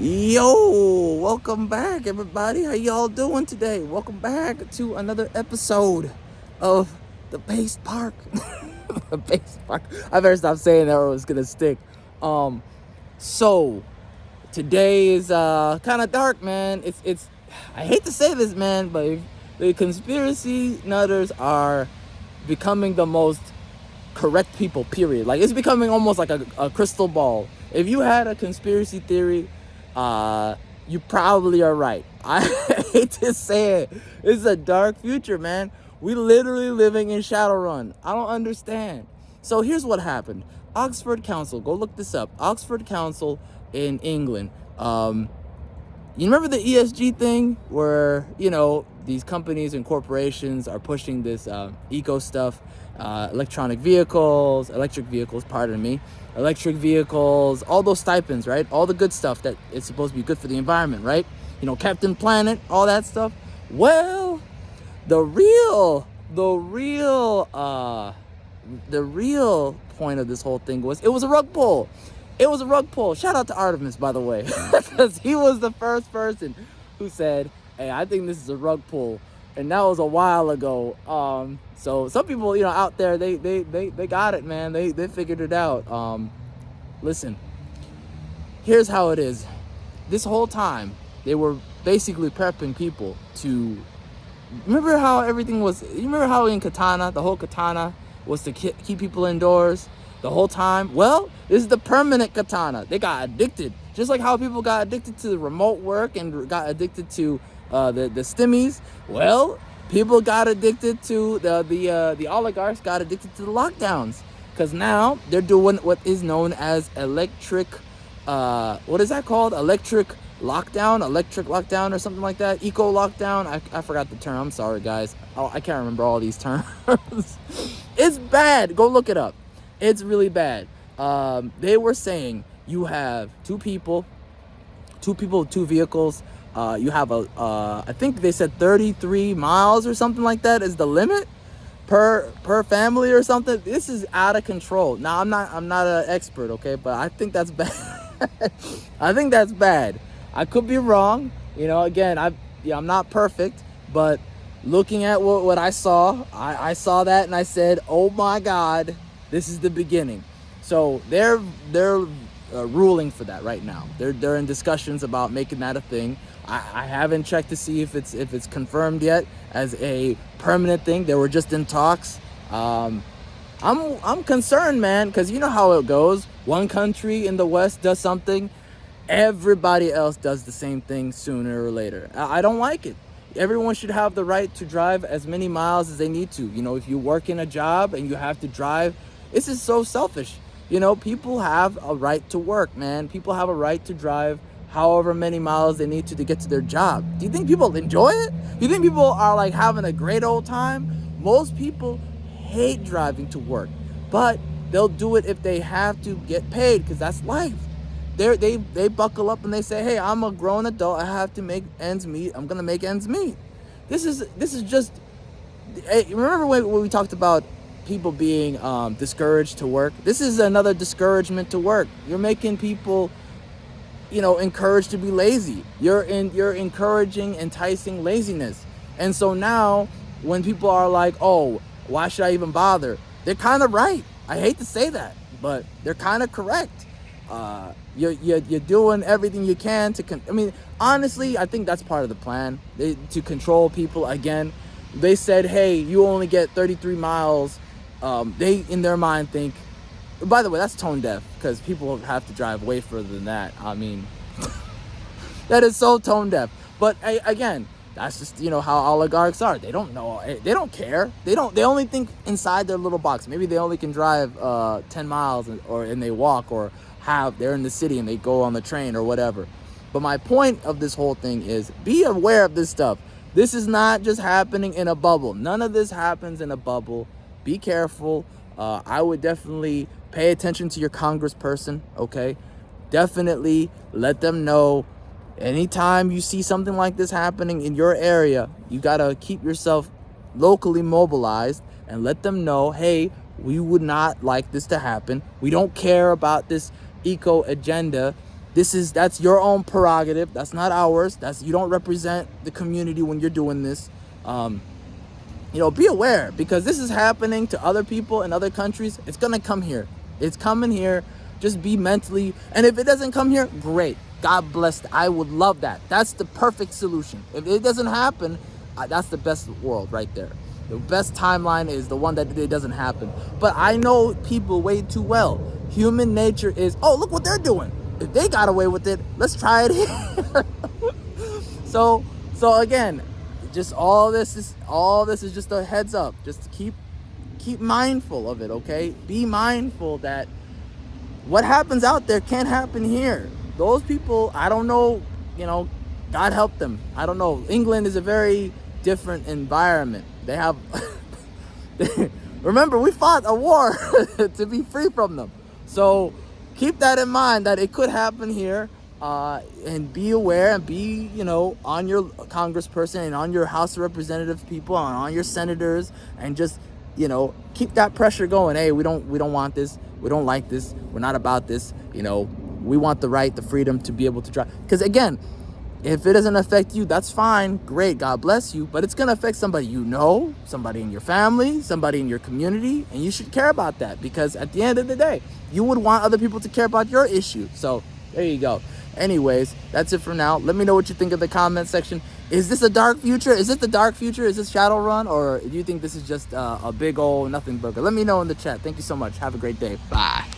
Yo, welcome back, everybody. How y'all doing today? Welcome back to another episode of the Base Park. The Base Park. I better stop saying that or it's gonna stick. So today is kind of dark, man. It's. I hate to say this, man, but the conspiracy nutters are becoming the most correct people. Period. Like it's becoming almost like a crystal ball. If you had a conspiracy theory, you probably are right. I hate to say it. It's a dark future, man. We literally living in Shadowrun. I don't understand. So here's what happened. Oxford Council, go look this up. Oxford Council in England. You remember the ESG thing where, these companies and corporations are pushing this eco stuff, electric vehicles, all those stipends, right? All the good stuff that is supposed to be good for the environment, right? Captain Planet, all that stuff. Well, the real point of this whole thing was it was a rug pull. It was a rug pull. Shout out to Artemis, by the way, because he was the first person who said, hey, I think this is a rug pull. And that was a while ago. So some people, out there, they got it, man. They figured it out. Listen, here's how it is. This whole time, they were basically prepping people to... Remember how everything was... You remember how in Katana, the whole Katana was to keep people indoors the whole time? Well, this is the permanent Katana. They got addicted. Just like how people got addicted to remote work and got addicted to the stimmies. Well, people got addicted to the oligarchs got addicted to the lockdowns, because now they're doing what is known as electric what is that called? Electric lockdown or something like that. Eco lockdown. I forgot the term. I'm sorry, guys. I can't remember all these terms. It's bad. Go look it up. It's really bad. They were saying you have two people, two vehicles. You have I think they said 33 miles or something like that is the limit per family or something. This is out of control. Now I'm not an expert, okay, but I think that's bad. I think that's bad. I could be wrong. Again, I'm not perfect, but looking at what I saw, I saw that and I said, oh my God, this is the beginning. So they're ruling for that right now. They're in discussions about making that a thing. I haven't checked to see if it's confirmed yet as a permanent thing. They were just in talks. I'm concerned, man, because you know how it goes. One country in the West does something, everybody else does the same thing sooner or later. I don't like it. Everyone should have the right to drive as many miles as they need to. If you work in a job and you have to drive, this is so selfish. People have a right to work, man. People have a right to drive however many miles they need to get to their job. Do you think people enjoy it? Do you think people are like having a great old time? Most people hate driving to work, but they'll do it if they have to get paid, because that's life. They buckle up and they say, hey, I'm a grown adult. I have to make ends meet. I'm gonna make ends meet. This is just... Hey, remember when we talked about people being discouraged to work? This is another discouragement to work. You're making people encouraged to be lazy. You're encouraging, enticing laziness. And so now when people are like, oh, why should I even bother? They're kind of right. I hate to say that, but they're kind of correct. You're doing everything you can to honestly, I think that's part of the plan, to control people. Again, they said, hey, you only get 33 miles. They in their mind think, by the way, that's tone deaf, because people have to drive way further than that. That is so tone deaf. But again, that's just how oligarchs are. They don't know. They don't care. They only think inside their little box. Maybe they only can drive 10 miles and they walk, or they're in the city and they go on the train or whatever. But my point of this whole thing is, be aware of this stuff. This is not just happening in a bubble. None of this happens in a bubble. Be careful. I would definitely pay attention to your congressperson, okay? Definitely let them know. Anytime you see something like this happening in your area, you gotta keep yourself locally mobilized and let them know, hey, we would not like this to happen. We don't care about this eco agenda. That's your own prerogative. That's not ours. You don't represent the community when you're doing this. Be aware, because this is happening to other people in other countries. It's gonna come here. It's coming here. Just be mentally, and if it doesn't come here, great. God bless. I would love that. That's the perfect solution. If it doesn't happen, that's the best world right there. The best timeline is the one that it doesn't happen. But I know people way too well. Human nature is, oh, look what they're doing. If they got away with it, let's try it here. So again, just all this is just a heads up. Just keep mindful of it, okay? Be mindful that what happens out there can't happen here. Those people, I don't know, God help them. I don't know. England is a very different environment. They have, remember, we fought a war to be free from them. So keep that in mind, that it could happen here. And be aware, and be, on your congressperson and on your House of Representative people and on your senators, and just, keep that pressure going. Hey, we don't want this. We don't like this. We're not about this. We want the right, the freedom to be able to drive. Because again, if it doesn't affect you, that's fine. Great. God bless you. But it's going to affect somebody somebody in your family, somebody in your community. And you should care about that, because at the end of the day, you would want other people to care about your issue. So there you go. Anyways, that's it for now. Let me know what you think in the comment section. Is this a dark future? Is it the dark future? Is this Shadowrun? Or do you think this is just a big old nothing burger? Let me know in the chat. Thank you so much. Have a great day. Bye.